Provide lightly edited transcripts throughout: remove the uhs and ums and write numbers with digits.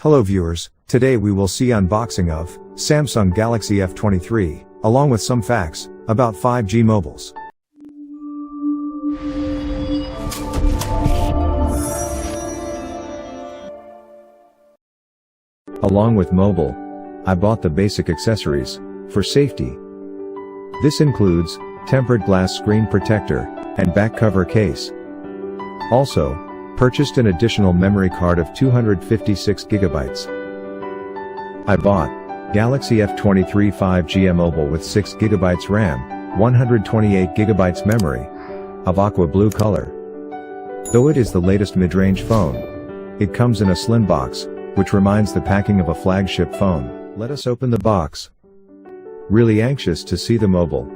Hello viewers, today we will see unboxing of Samsung Galaxy F23, along with some facts about 5G mobiles. Along with mobile, I bought the basic accessories for safety. This includes tempered glass screen protector and back cover case. Also, purchased an additional memory card of 256 GB. I bought Galaxy F23 5G mobile with 6 GB RAM, 128 GB memory, of aqua blue color. Though it is the latest mid-range phone, it comes in a slim box, which reminds the packing of a flagship phone. Let us open the box. Really anxious to see the mobile.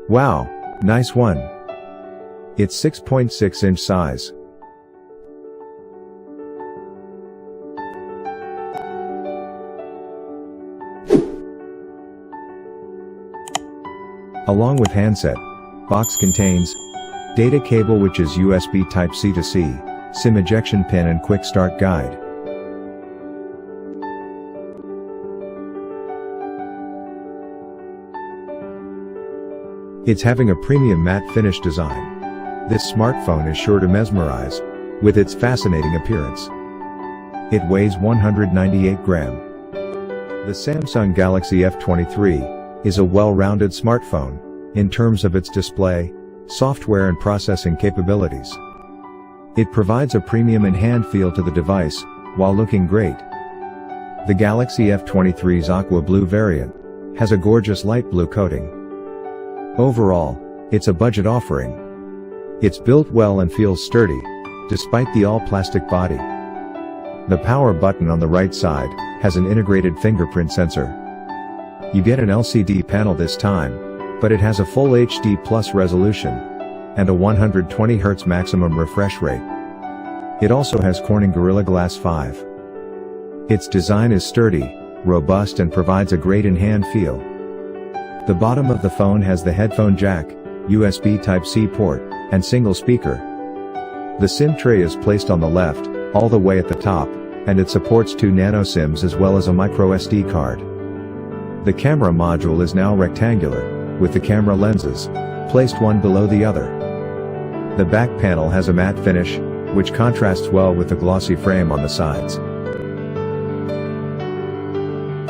Wow, nice one. It's 6.6-inch size. Along with handset, box contains data cable, which is USB Type-C to C, SIM ejection pin and quick start guide. It's having a premium matte finish design. This smartphone is sure to mesmerize with its fascinating appearance. It weighs 198 grams. The Samsung Galaxy F23 is a well-rounded smartphone in terms of its display, software and processing capabilities. It provides a premium in-hand feel to the device while looking great. The Galaxy F23's aqua blue variant has a gorgeous light blue coating. Overall, it's a budget offering. It's built well and feels sturdy, despite the all-plastic body. The power button on the right side has an integrated fingerprint sensor. You get an LCD panel this time, but it has a full HD Plus resolution and a 120 Hz maximum refresh rate. It also has Corning Gorilla Glass 5. Its design is sturdy, robust and provides a great in-hand feel. The bottom of the phone has the headphone jack, USB Type-C port, and single speaker. The SIM tray is placed on the left, all the way at the top, and it supports 2 nano SIMs as well as a micro SD card. The camera module is now rectangular, with the camera lenses placed one below the other. The back panel has a matte finish, which contrasts well with the glossy frame on the sides.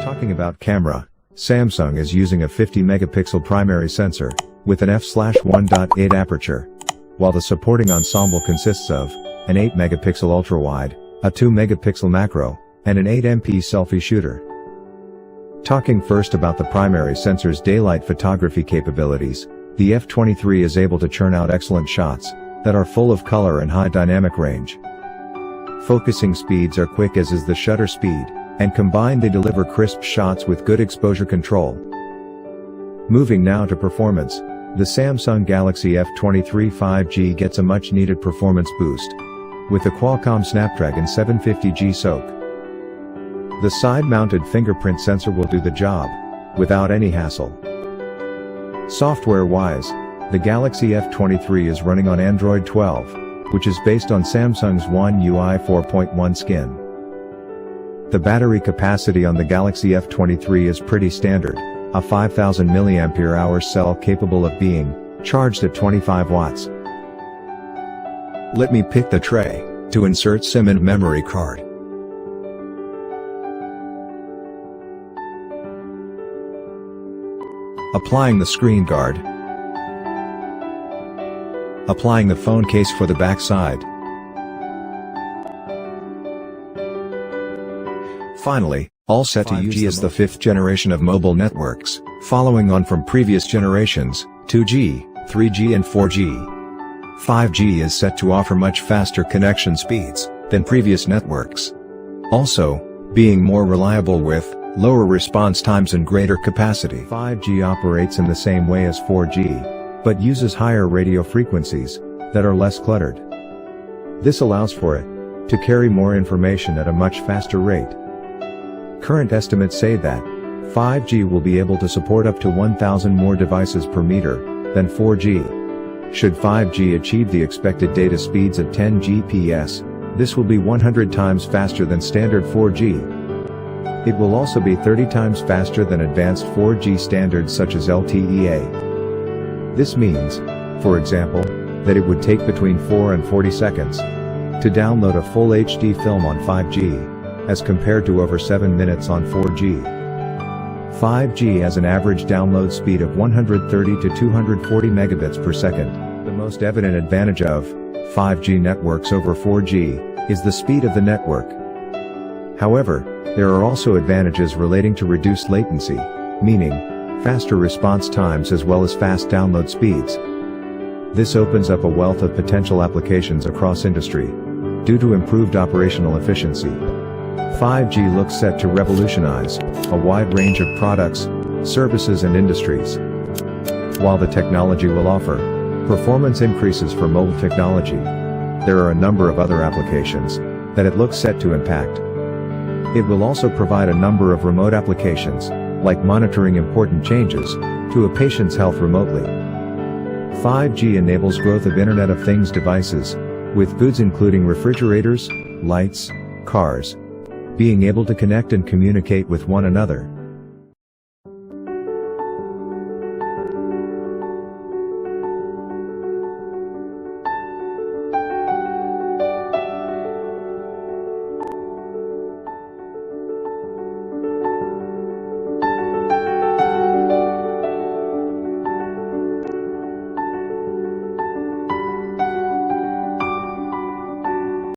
Talking about camera, Samsung is using a 50-megapixel primary sensor with an f/1.8 aperture, while the supporting ensemble consists of an 8-megapixel ultrawide, a 2-megapixel macro, and an 8MP selfie shooter. Talking first about the primary sensor's daylight photography capabilities, the F23 is able to churn out excellent shots that are full of color and high dynamic range. Focusing speeds are quick, as is the shutter speed, and combined they deliver crisp shots with good exposure control. Moving now to performance, the Samsung Galaxy F23 5G gets a much-needed performance boost with the Qualcomm Snapdragon 750G SoC. The side-mounted fingerprint sensor will do the job without any hassle. Software-wise, the Galaxy F23 is running on Android 12, which is based on Samsung's One UI 4.1 skin. The battery capacity on the Galaxy F23 is pretty standard, a 5000 mAh cell capable of being charged at 25 watts. Let me pick the tray to insert SIM and memory card. Applying the screen guard. Applying the phone case for the back side. Finally, all set to use. 5G is the 5th generation of mobile networks, following on from previous generations, 2G, 3G and 4G. 5G is set to offer much faster connection speeds than previous networks. Also, being more reliable with lower response times and greater capacity. 5G operates in the same way as 4G, but uses higher radio frequencies that are less cluttered. This allows for it to carry more information at a much faster rate. Current estimates say that 5G will be able to support up to 1,000 more devices per meter than 4G. Should 5G achieve the expected data speeds of 10 Gbps, this will be 100 times faster than standard 4G. It will also be 30 times faster than advanced 4G standards such as LTE-A. This means, for example, that it would take between 4 and 40 seconds to download a full HD film on 5G, as compared to over 7 minutes on 4G. 5G has an average download speed of 130 to 240 megabits per second. The most evident advantage of 5G networks over 4G is the speed of the network. However, there are also advantages relating to reduced latency, meaning faster response times as well as fast download speeds. This opens up a wealth of potential applications across industry due to improved operational efficiency. 5G looks set to revolutionize a wide range of products, services and industries. While the technology will offer performance increases for mobile technology, there are a number of other applications that it looks set to impact. It will also provide a number of remote applications, like monitoring important changes to a patient's health remotely. 5G enables growth of Internet of Things devices, with goods including refrigerators, lights, cars, being able to connect and communicate with one another.